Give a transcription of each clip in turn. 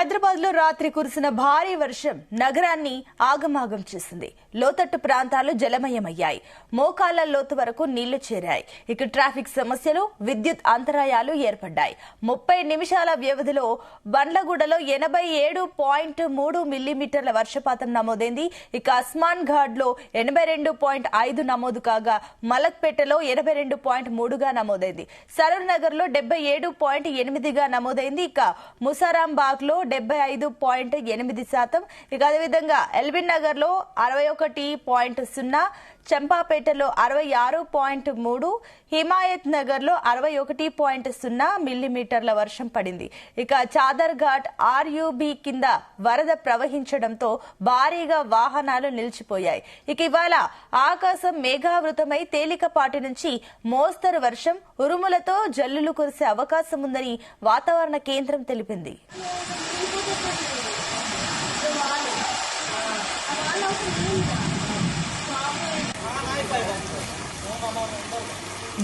హైదరాబాద్ లో రాత్రి కురిసిన భారీ వర్షం నగరాన్ని ఆగమాగం చేసింది. లోతట్టు ప్రాంతాలు జలమయమయ్యాయి. మోకాళ్ల లోతు వరకు నీళ్లు చేరాయి. ఇక ట్రాఫిక్ సమస్యలు, విద్యుత్ అంతరాయాలు ఏర్పడ్డాయి. 30 నిమిషాల వ్యవధిలో బండ్లగూడలో 87.3 మిల్లీమీటర్ల వర్షపాతం నమోదైంది. ఇక అస్మాన్ ఘాట్ లో 82.5 నమోదు కాగా మలక్పేటలో 82.3గా నమోదైంది. సరూర్ నగర్ లో 77.8గా నమోదైంది. ఇక ముసారాంబాగ్ లో 75.8%. ఇక అదేవిధంగా ఎల్బీ నగర్ లో 61.0, చంపాపేటలో 66.3, హిమాయత్ నగర్ లో 61.0 మిల్లీమీటర్ల వర్షం పడింది. ఇక చాదర్ ఘాట్ ఆర్యూబీ కింద వరద ప్రవహించడంతో భారీగా వాహనాలు నిలిచిపోయాయి. ఇక ఇవాళ ఆకాశం మేఘావృతమై తేలికపాటి నుంచి మోస్తరు వర్షం, ఉరుములతో జల్లులు కురిసే అవకాశం ఉందని వాతావరణ కేంద్రం తెలిపింది.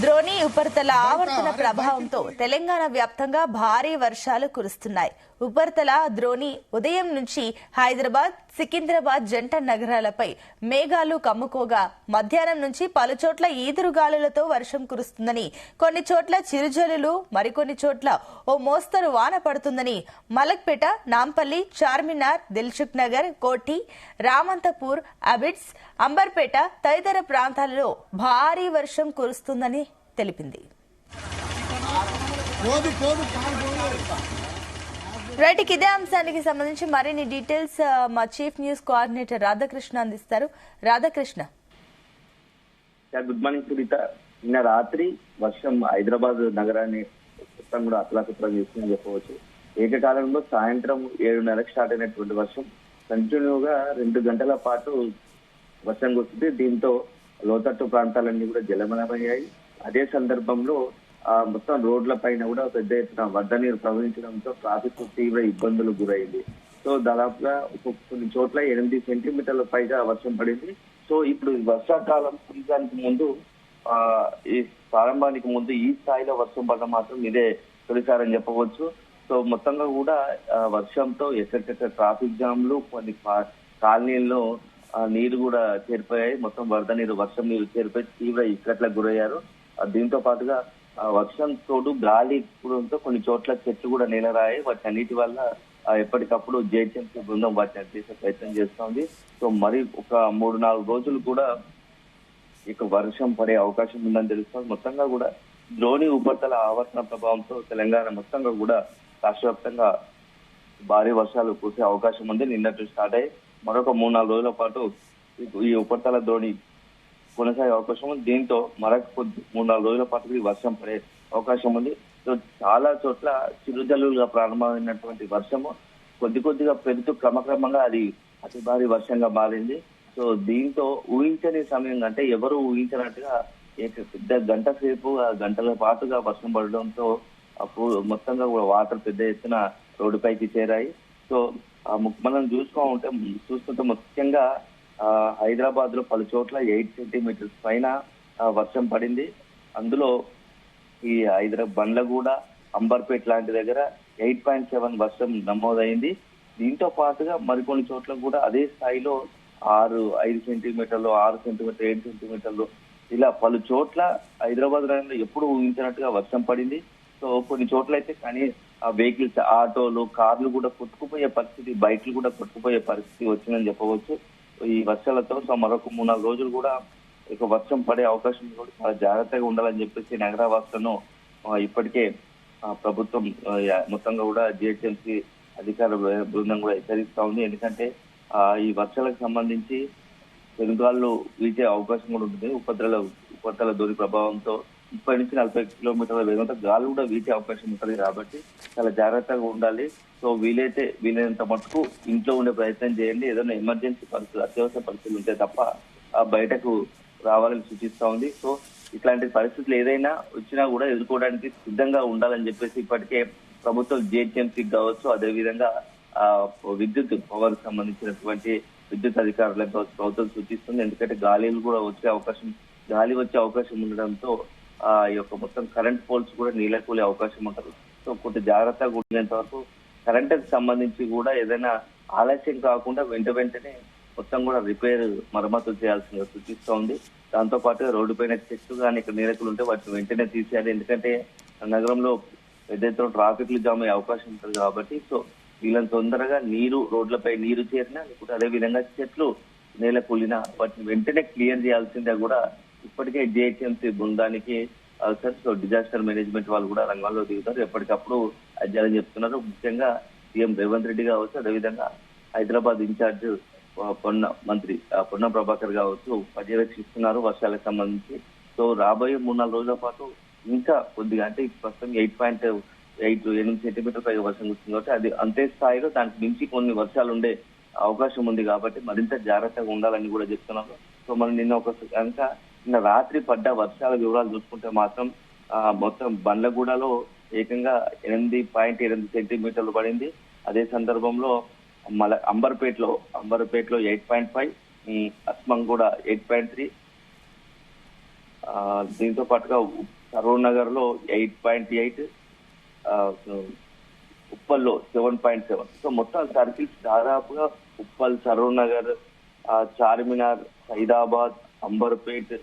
ద్రోణి ఉపరితల ఆవర్తన ప్రభావంతో తెలంగాణ వ్యాప్తంగా భారీ వర్షాలు కురుస్తున్నాయి. ఉపరితల ద్రోణి ఉదయం నుంచి హైదరాబాద్, సికింద్రాబాద్ జంట నగరాలపై మేఘాలు కమ్ముకోగా మధ్యాహ్నం నుంచి పలుచోట్ల ఈదురుగాలులతో వర్షం కురుస్తుందని, కొన్ని చోట్ల చిరుజల్లులు, మరికొన్ని చోట్ల ఓ మోస్తరు వాన పడుతుందని మలక్పేట, నాంపల్లి, చార్మినార్, దిల్సుఖ్ నగర్, కోఠి, రామంతపూర్, అబిడ్స్, అంబర్పేట తదితర ప్రాంతాలలో భారీ వర్షం కురుస్తుందని తెలిపింది. రైట్, ఇదే అంశానికి సంబంధించి మరిన్ని డీటెయిల్స్ మా చీఫ్ న్యూస్ కోఆర్డినేటర్ రాధాకృష్ణ అందిస్తారు. రాధాకృష్ణ. Good morning Sunitha. నిన్న రాత్రి వర్షం హైదరాబాద్ నగరాన్ని మొత్తం కూడా అతలాకుతలం చేస్తుందని చెప్పవచ్చు. ఏకకాలంలో సాయంత్రం 7:30కి స్టార్ట్ అయినటువంటి వర్షం కంటిన్యూగా 2 గంటల పాటు వర్షం కురిసింది. దీంతో లోతట్టు ప్రాంతాలన్నీ కూడా జలమయమయ్యాయి. అదే సందర్భంలో మొత్తం రోడ్ల పైన కూడా పెద్ద ఎత్తున వరద నీరు ప్రవహించడంతో ట్రాఫిక్ తీవ్ర ఇబ్బందులు గురైంది. సో దాదాపుగా కొన్ని చోట్ల 8 సెంటీమీటర్ల పైగా వర్షం పడింది. సో ఇప్పుడు వర్షాకాలం సీజన్కి ముందు, ఈ ప్రారంభానికి ముందు ఈ స్థాయిలో వర్షం పడడం మాత్రం ఇదే తొలిసారని చెప్పవచ్చు. సో మొత్తంగా కూడా వర్షంతో ఎక్కడికెక్కడ ట్రాఫిక్ జామ్లు, కొన్ని కాలనీల్లో నీరు కూడా చేరిపోయాయి. మొత్తం వరద నీరు, వర్షం నీరు చేరిపోయి తీవ్ర ఇక్కట్లకు గురయ్యారు. దీంతో పాటుగా వర్షం తోడు గాలి కూడంతో కొన్ని చోట్ల చెట్లు కూడా నేలరాయి. వాటి అన్నిటి వల్ల ఎప్పటికప్పుడు జిహెచ్ఎంసీ బృందం వాటిని చేసే ప్రయత్నం చేస్తోంది. సో మరి ఒక 3-4 రోజులు కూడా ఇక వర్షం పడే అవకాశం ఉందని తెలుస్తోంది. మొత్తంగా కూడా ద్రోణి ఉపరితల ఆవర్తన ప్రభావంతో తెలంగాణ మొత్తంగా కూడా రాష్ట్ర వ్యాప్తంగా భారీ వర్షాలు కురిసే అవకాశం ఉంది. నిన్నటి స్టార్ట్ అయ్యి మరొక 3-4 రోజుల పాటు ఈ ఉపరితల ద్రోణి కొనసాగే అవకాశం ఉంది. దీంతో మరొక 3-4 రోజుల పాటు వర్షం పడే అవకాశం ఉంది. సో చాలా చోట్ల చిరుజల్లులుగా ప్రారంభమైనటువంటి వర్షము కొద్దిగా పెరుగుతూ క్రమక్రమంగా అది అతి భారీ వర్షంగా మారింది. సో దీంతో ఊహించని సమయం, అంటే ఎవరు ఊహించినట్టుగా పెద్ద గంట సేపు, గంటల పాటుగా వర్షం పడడంతో మొత్తంగా వాటర్ పెద్ద ఎత్తున రోడ్డుపైకి చేరాయి. సో మనం చూసుకుంటే ముఖ్యంగా హైదరాబాద్ లో పలు చోట్ల 8 సెంటీమీటర్స్ పైన వర్షం పడింది. అందులో ఈ హైదరాబాద్ బండ్లగూడ, అంబర్పేట్ లాంటి దగ్గర 8.7 వర్షం నమోదైంది. దీంతో పాటుగా మరికొన్ని చోట్ల కూడా అదే స్థాయిలో 5 సెంటీమీటర్లు, 6 సెంటీమీటర్లు, 7 సెంటీమీటర్లు ఇలా పలు చోట్ల హైదరాబాద్ నగరంలో ఎప్పుడు ఊహించినట్టుగా వర్షం పడింది. సో కొన్ని చోట్ల అయితే కానీ వెహికల్స్, ఆటోలు, కార్లు కూడా కొట్టుకుపోయే పరిస్థితి, బైక్లు కూడా కొట్టుకుపోయే పరిస్థితి వచ్చిందని చెప్పవచ్చు ఈ వర్షాలతో. సో మరొక 3-4 రోజులు కూడా ఇక వర్షం పడే అవకాశం కూడా చాలా జాగ్రత్తగా ఉండాలని చెప్పేసి నగరవాసులను ఇప్పటికే ప్రభుత్వం మొత్తంగా కూడా జిహెచ్ఎంసీ అధికార బృందం కూడా హెచ్చరిస్తా ఉంది. ఎందుకంటే ఈ వర్షాలకు సంబంధించి పెనుగాళ్ళు వీచే అవకాశం కూడా ఉంటుంది. ఉపరితల ద్రోణి ప్రభావంతో 30 నుంచి 40 కిలోమీటర్ల వేగంతో గాలి కూడా వీచే అవకాశం ఉంటుంది. కాబట్టి చాలా జాగ్రత్తగా ఉండాలి. సో వీలైనంత మటుకు ఇంట్లో ఉండే ప్రయత్నం చేయండి. ఏదైనా ఎమర్జెన్సీ పరిస్థితులు, అత్యవసర పరిస్థితులు ఉంటే తప్ప బయటకు రావాలని సూచిస్తా ఉంది. సో ఇట్లాంటి పరిస్థితులు ఏదైనా వచ్చినా కూడా ఎదుర్కోవడానికి సిద్ధంగా ఉండాలని చెప్పేసి ఇప్పటికే ప్రభుత్వం జిహెచ్ఎంసీకి కావచ్చు, అదేవిధంగా విద్యుత్ పవర్ సంబంధించినటువంటి విద్యుత్ అధికారులతో ప్రభుత్వం సూచిస్తుంది. ఎందుకంటే గాలి వచ్చే అవకాశం ఉండడంతో ఈ యొక్క మొత్తం కరెంట్ పోల్స్ కూడా నీళ్ళకూలే అవకాశం ఉంటుంది. సో కొంత జాగ్రత్తగా ఉండేంత వరకు కరెంటుకి సంబంధించి కూడా ఏదైనా ఆలస్యం కాకుండా వెంటనే మొత్తం కూడా రిపేర్ మరమ్మతులు చేయాల్సిన సూచిస్తోంది. దాంతో పాటు రోడ్డు పైన చెట్లు కానీ ఇక్కడ నీడకులు ఉంటే వాటిని వెంటనే తీసేయాలి. ఎందుకంటే నగరంలో పెద్ద ఎత్తున ట్రాఫిక్లు జామ్ అయ్యే అవకాశం ఉంటుంది కాబట్టి సో వీళ్ళని తొందరగా రోడ్లపై నీరు చేరినా లేకపోతే అదే విధంగా చెట్లు నేల కూలినా వాటిని వెంటనే క్లియర్ చేయాల్సిందే కూడా ఇప్పటికే జిహెచ్ఎంసీ బృందానికి సో డిజాస్టర్ మేనేజ్మెంట్ వాళ్ళు కూడా రంగంలో దిగుతారు. ఎప్పటికప్పుడు అధ్యయనం చెప్తున్నారు. ముఖ్యంగా సీఎం రేవంత్ రెడ్డి కావచ్చు, అదేవిధంగా హైదరాబాద్ ఇన్ఛార్జ్ మంత్రి పొన్నం ప్రభాకర్ కావచ్చు పర్యవేక్షిస్తున్నారు వర్షాలకు సంబంధించి. సో రాబోయే 3-4 రోజుల పాటు ఇంకా కొద్దిగా అంటే ప్రస్తుతం 8.8 సెంటీమీటర్ పైగా వర్షం కురుస్తుంది కాబట్టి అది అంతే స్థాయిలో దానికి మించి కొన్ని వర్షాలు ఉండే అవకాశం ఉంది కాబట్టి మరింత జాగ్రత్తగా ఉండాలని కూడా చెప్తున్నారు. సో మనం నిన్న రాత్రి పడ్డ వర్షాల వివరాలు చూసుకుంటే మాత్రం మొత్తం బండ్లగూడలో ఏకంగా 8.8 సెంటీమీటర్లు పడింది. అదే సందర్భంలో అంబర్పేటలో 8.5, అస్మంగూడ 8.3, దీంతో పాటుగా సరూర్ నగర్ లో 8.8, ఉప్పల్లో 7.7. సో మొత్తం సర్కిల్స్ దాదాపుగా ఉప్పల్, సరూర్ నగర్, చార్మినార్, సైదాబాద్, అంబర్పేట్,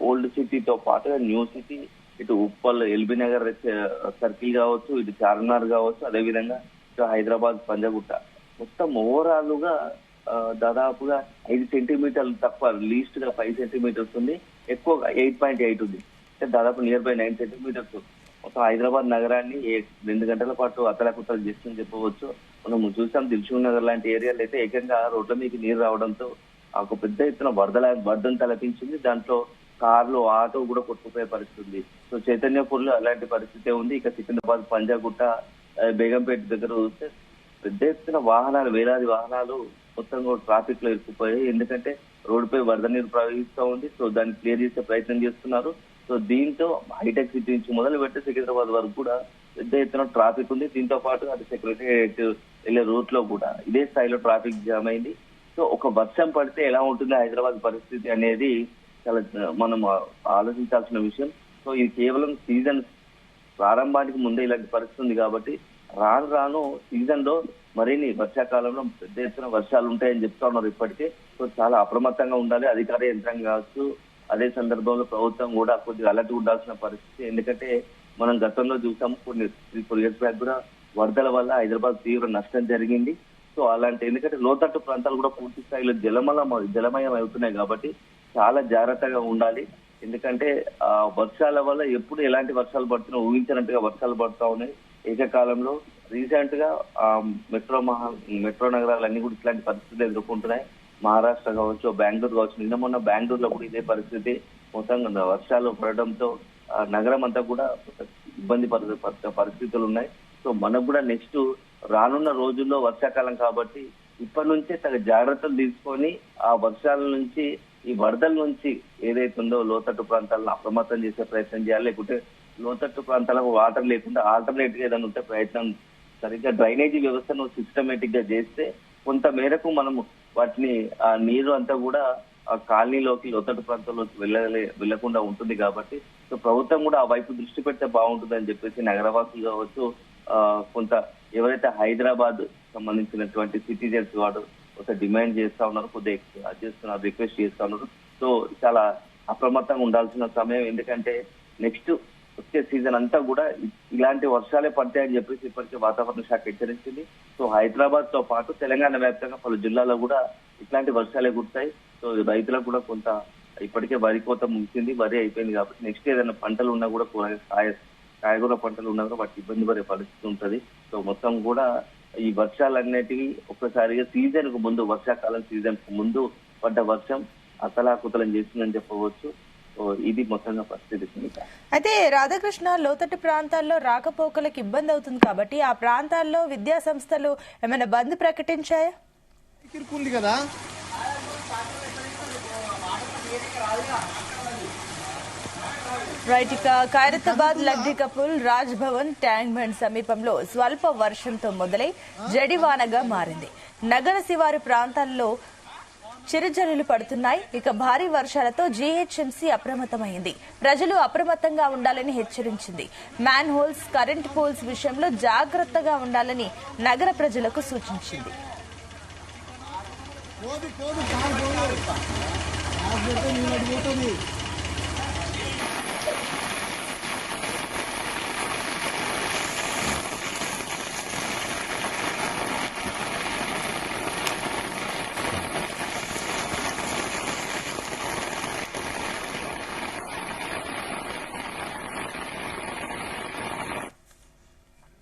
ఓల్డ్ సిటీతో పాటుగా న్యూ సిటీ, ఇటు ఉప్పల్ ఎల్బీ నగర్ సర్కిల్ కావచ్చు, ఇటు చార్మినార్ కావచ్చు, అదేవిధంగా ఇటు హైదరాబాద్ పంజగుట్ట మొత్తం ఓవరాల్ గా దాదాపుగా 5 సెంటీమీటర్లు తక్కువ, లీస్ట్ గా 5 సెంటీమీటర్స్ ఉంది, ఎక్కువ 8.8 ఉంది. అంటే దాదాపు నియర్ బై 9 సెంటీమీటర్స్ మొత్తం హైదరాబాద్ నగరాన్ని 2 గంటల పాటు అతలాకుతలు చేస్తుందని చెప్పవచ్చు. మనం చూసాం దిల్సుఖ్ నగర్ లాంటి ఏరియాలో అయితే ఏకంగా రోడ్ల మీకు నీరు రావడంతో ఒక పెద్ద ఎత్తున వరదను తలపించింది. దాంట్లో కార్లు, ఆటో కూడా కొట్టుకుపోయే పరిస్థితి ఉంది. సో చైతన్యపూర్లో అలాంటి పరిస్థితే ఉంది. ఇక సికింద్రాబాద్, పంజాగుట్ట, బేగంపేట దగ్గర చూస్తే పెద్ద ఎత్తున వాహనాలు, వేలాది వాహనాలు మొత్తం కూడా ట్రాఫిక్ లో ఇరుక్కుపోయాయి. ఎందుకంటే రోడ్డుపై వరద నీరు ప్రవహిస్తూ ఉంది. సో దాన్ని క్లియర్ చేసే ప్రయత్నం చేస్తున్నారు. సో దీంతో హైటెక్ సిటీ నుంచి మొదలు పెట్టి సికింద్రాబాద్ వరకు కూడా పెద్ద ఎత్తున ట్రాఫిక్ ఉంది. దీంతో పాటు అది సెక్రటేరియట్ వెళ్లే రూట్ లో కూడా ఇదే స్థాయిలో ట్రాఫిక్ జామ్ అయింది. సో ఒక వర్షం పడితే ఎలా ఉంటుంది హైదరాబాద్ పరిస్థితి అనేది చాలా మనం ఆలోచించాల్సిన విషయం. సో ఇది కేవలం సీజన్ ప్రారంభానికి ముందే ఇలాంటి పరిస్థితి ఉంది కాబట్టి రాను సీజన్ లో మరిన్ని వర్షాకాలంలో పెద్ద ఎత్తున వర్షాలు ఉంటాయని చెప్తా ఉన్నారు ఇప్పటికే. సో చాలా అప్రమత్తంగా ఉండాలి అధికార యంత్రాంగం కావచ్చు. అదే సందర్భంలో ప్రభుత్వం కూడా కొద్దిగా అలర్ట్ ఉండాల్సిన పరిస్థితి. ఎందుకంటే మనం గతంలో చూసాము కొన్ని 3-4 ఇయర్స్ బ్యాక్ కూడా వరదల వల్ల హైదరాబాద్ తీవ్ర నష్టం జరిగింది. సో అలాంటి ఎందుకంటే లోతట్టు ప్రాంతాలు కూడా పూర్తి స్థాయిలో జలమయం అవుతున్నాయి కాబట్టి చాలా జాగ్రత్తగా ఉండాలి. ఎందుకంటే వర్షాల వల్ల ఎప్పుడు ఎలాంటి వర్షాలు పడుతున్నా ఊహించినట్టుగా వర్షాలు పడుతూ ఉన్నాయి. ఏకకాలంలో రీసెంట్ గా మెట్రో నగరాలన్నీ కూడా ఇట్లాంటి పరిస్థితులు ఎదుర్కొంటున్నాయి. మహారాష్ట్ర కావచ్చు, బెంగళూరు కావచ్చు. నిన్న మొన్న బెంగళూరులో కూడా ఇదే పరిస్థితి. మొత్తం వర్షాలు పడడంతో నగరం అంతా కూడా ఇబ్బంది పరిస్థితులు ఉన్నాయి. సో మనకు కూడా నెక్స్ట్ రానున్న రోజుల్లో వర్షాకాలం కాబట్టి ఇప్పటి నుంచే తగ్గ జాగ్రత్తలు తీసుకొని ఆ వర్షాల నుంచి, ఈ వరదల నుంచి ఏదైతే ఉందో లోతట్టు ప్రాంతాలను అప్రమత్తం చేసే ప్రయత్నం చేయాలి. లేకుంటే లోతట్టు ప్రాంతాలకు వాటర్ లేకుండా ఆల్టర్నేట్ గా ఏదైనా ఉంటే ప్రయత్నం, సరిగ్గా డ్రైనేజీ వ్యవస్థను సిస్టమేటిక్ గా చేస్తే కొంత మేరకు మనము వాటిని ఆ నీరు అంతా కూడా ఆ కాలనీలోకి, లోతట్టు ప్రాంతంలోకి వెళ్లకుండా ఉంటుంది కాబట్టి సో ప్రభుత్వం కూడా ఆ వైపు దృష్టి పెడితే బాగుంటుందని చెప్పేసి నగరవాసులు కావచ్చు, కొంత ఎవరైతే హైదరాబాద్ సంబంధించినటువంటి సిటిజన్స్ వాడు ఒక డిమాండ్ చేస్తా ఉన్నారు, కొద్దిగా చేస్తున్నారు, రిక్వెస్ట్ చేస్తా ఉన్నారు. సో చాలా అప్రమత్తంగా ఉండాల్సిన సమయం. ఎందుకంటే నెక్స్ట్ వచ్చే సీజన్ అంతా కూడా ఇలాంటి వర్షాలే పడతాయని చెప్పేసి ఇప్పటికే వాతావరణ శాఖ హెచ్చరించింది. సో హైదరాబాద్ తో పాటు తెలంగాణ వ్యాప్తంగా పలు జిల్లాల్లో కూడా ఇట్లాంటి వర్షాలే కురుతాయి. సో రైతులకు కూడా కొంత ఇప్పటికే వరి కోత ముగిసింది, వరి అయిపోయింది కాబట్టి నెక్స్ట్ ఏదైనా పంటలు ఉన్నా కూడా కాయగూర పంటలు ఉన్నా కూడా వాటికి ఇబ్బంది పడే పరిస్థితి ఉంటుంది. సో మొత్తం కూడా ఈ వర్షాలన్నిటికీ ఒక్కసారిగా సీజన్ కు ముందు, వర్షాకాలం సీజన్ కు ముందు పడ్డ వర్షం అతలాకుతలం చేసిందని చెప్పవచ్చు. ఇది మొత్తంగా పరిస్థితి. అయితే రాధాకృష్ణ, లోతట్టు ప్రాంతాల్లో రాకపోకలకు ఇబ్బంది అవుతుంది కాబట్టి ఆ ప్రాంతాల్లో విద్యా సంస్థలు ఏమైనా బంద్ ప్రకటించాయా? కదా రైట్. ఇక ఖైరతాబాద్, లడ్డీ కపుల్, రాజ్ భవన్, ట్యాంక్ బండ్ సమీపంలో స్వల్ప వర్షంతో మొదలై జడివానగా మారింది. నగర శివారు ప్రాంతాల్లో చిరుజల్లులు పడుతున్నాయి. ఇక భారీ వర్షాలతో జీహెచ్ఎంసీ అప్రమత్తమైంది. ప్రజలు అప్రమత్తంగా ఉండాలని హెచ్చరించింది. మ్యాన్ హోల్స్, కరెంట్ పోల్స్ విషయంలో జాగ్రత్తగా ఉండాలని నగర ప్రజలకు సూచించింది. కోది